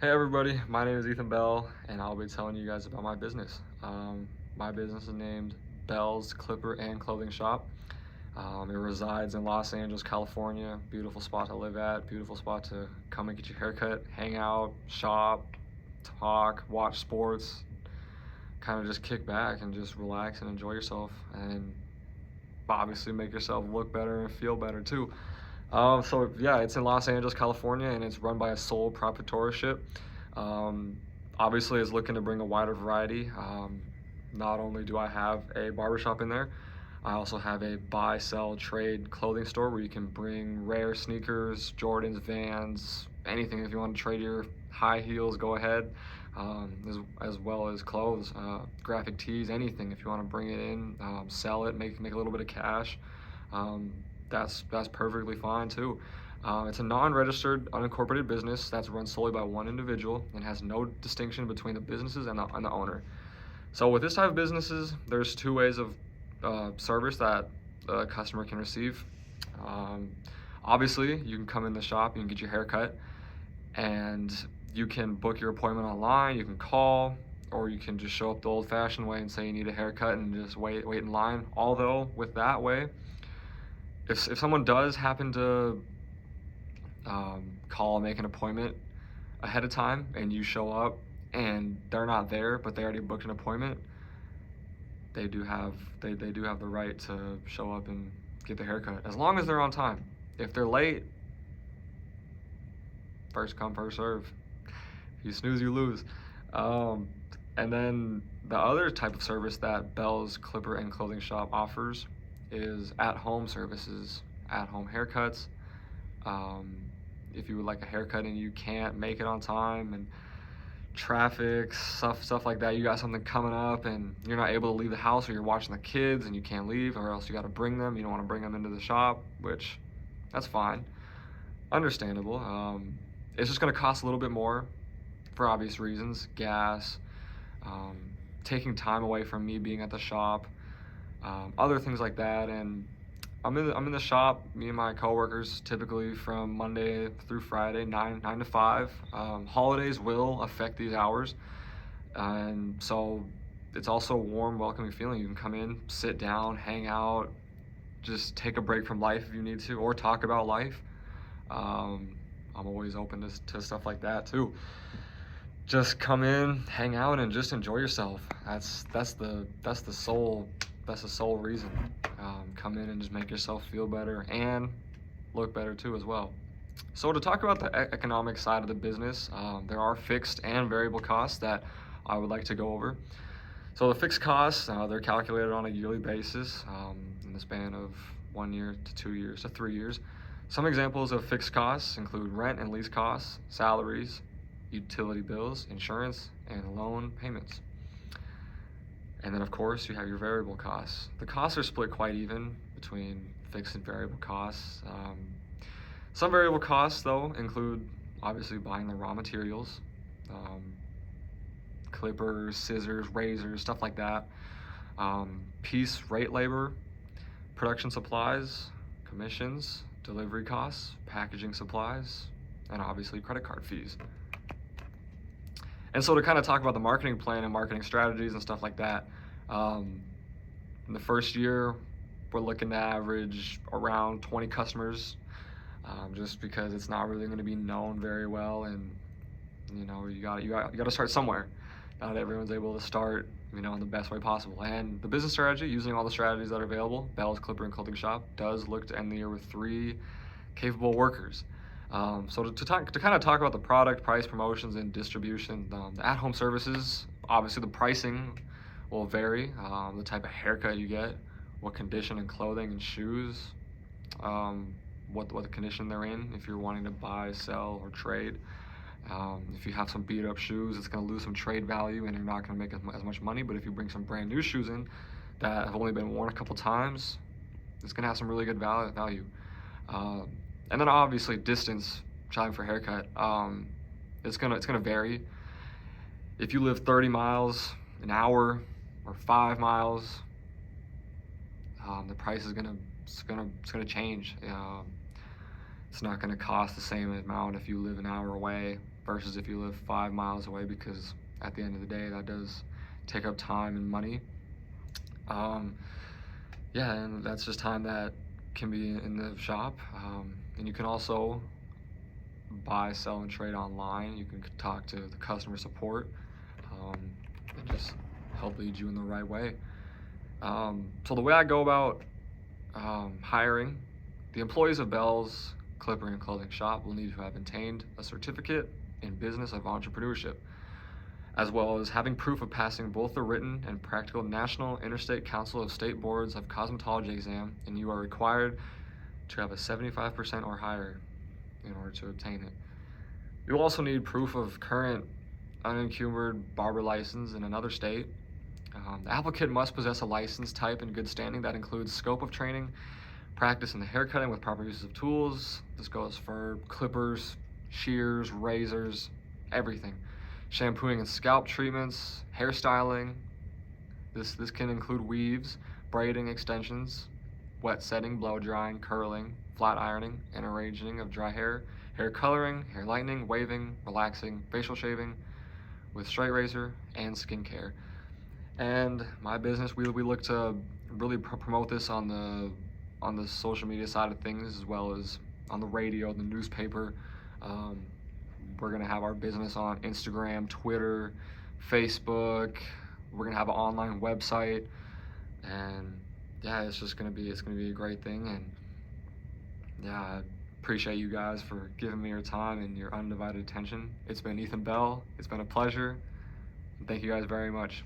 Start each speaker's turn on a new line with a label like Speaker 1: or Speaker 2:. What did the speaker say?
Speaker 1: Hey everybody, my name is Ethan Bell, and I'll be telling you guys about my business. My business is named Bell's Clipper and Clothing Shop. It resides in Los Angeles, California. Beautiful spot to live at, beautiful spot to come and get your haircut, hang out, shop, talk, watch sports, kind of just kick back and just relax and enjoy yourself, and obviously make yourself look better and feel better too. So yeah, it's in Los Angeles, California, and it's run by a sole proprietorship. Um, Obviously, it's looking to bring a wider variety. Not only do I have a barbershop in there, I also have a buy, sell, trade clothing store where you can bring rare sneakers, Jordans, Vans, anything. If you want to trade your high heels, go ahead. As well as clothes, graphic tees, anything. If you want to bring it in, sell it, make a little bit of cash. Um, that's perfectly fine too. It's a non-registered, unincorporated business that's run solely by one individual and has no distinction between the businesses and the owner. So with this type of businesses, there's two ways of service that a customer can receive. Um, Obviously, you can come in the shop, you can get your hair cut, and you can book your appointment online, you can call, or you can just show up the old-fashioned way and say you need a haircut and just wait in line. Although with that way, if someone does happen to call and make an appointment ahead of time and you show up and they're not there but they already booked an appointment, they do have they do have the right to show up and get their haircut as long as they're on time. If they're late, first come first serve. If you snooze, you lose. um, and then the other type of service that Bell's Clipper and Clothing Shop offers is at-home services, at-home haircuts. um, if you would like a haircut and you can't make it on time, and traffic stuff like that, you got something coming up and you're not able to leave the house, or you're watching the kids and you can't leave, or else you got to bring them, you don't want to bring them into the shop, which that's fine, understandable. It's just going to cost a little bit more for obvious reasons: gas, um, taking time away from me being at the shop, other things like that. And I'm in the shop, me and my coworkers, typically from Monday through Friday, 9 to 5. Holidays will affect these hours, and so it's also a warm, welcoming feeling. You can come in, sit down, hang out, just take a break from life if you need to, or talk about life. Um, I'm always open to stuff like that too. Just come in, hang out, and just enjoy yourself. That's the sole reason. Come in and just make yourself feel better and look better too as well. So to talk about the economic side of the business, there are fixed and variable costs that I would like to go over. So the fixed costs, they're calculated on a yearly basis, in the span of 1 year to 2 years to 3 years. Some examples of fixed costs include rent and lease costs, salaries, utility bills, insurance, and loan payments. And then of course you have your variable costs. The costs are split quite even between fixed and variable costs. Some variable costs though include obviously buying the raw materials, clippers, scissors, razors, stuff like that. Piece rate labor, production supplies, commissions, delivery costs, packaging supplies, and obviously credit card fees. And so to kind of talk about the marketing plan and marketing strategies and stuff like that, in the first year, we're looking to average around 20 customers, just because it's not really going to be known very well, and you got to start somewhere. Not everyone's able to start, in the best way possible. And the business strategy, using all the strategies that are available, Bell's Clipper and Clothing Shop does look to end the year with 3 capable workers. So to kind of talk about the product, price, promotions, and distribution, the at-home services, obviously the pricing will vary, the type of haircut you get, what condition and clothing and shoes, what the condition they're in, if you're wanting to buy, sell, or trade. If you have some beat up shoes, it's going to lose some trade value and you're not going to make as much money. But if you bring some brand new shoes in that have only been worn a couple times, it's going to have some really good value. And then obviously distance, shopping for haircut, it's gonna vary. If you live 30 miles, an hour, or 5 miles, the price is gonna change. It's not gonna cost the same amount if you live an hour away versus if you live 5 miles away, because at the end of the day that does take up time and money. Yeah, and that's just time that can be in the shop. And you can also buy, sell, and trade online. You can talk to the customer support and just help lead you in the right way. So the way I go about hiring, the employees of Bell's Clipper and Clothing Shop will need to have obtained a certificate in business of entrepreneurship, as well as having proof of passing both the written and practical National Interstate Council of State Boards of Cosmetology exam, and you are required to have a 75% or higher in order to obtain it. You'll also need proof of current unencumbered barber license in another state. The applicant must possess a license type in good standing that includes scope of training, practice in the haircutting with proper use of tools. This goes for clippers, shears, razors, everything. Shampooing and scalp treatments, hairstyling. This can include weaves, braiding, extensions, wet setting, blow drying, curling, flat ironing, and arranging of dry hair, hair coloring, hair lightening, waving, relaxing, facial shaving with straight razor, and skincare. And my business, we look to really promote this on the social media side of things, as well as on the radio, the newspaper. We're gonna have our business on Instagram, Twitter, Facebook. We're gonna have an online website, and yeah, it's gonna be a great thing. And yeah, I appreciate you guys for giving me your time and your undivided attention. It's been Ethan Bell. It's been a pleasure. And thank you guys very much.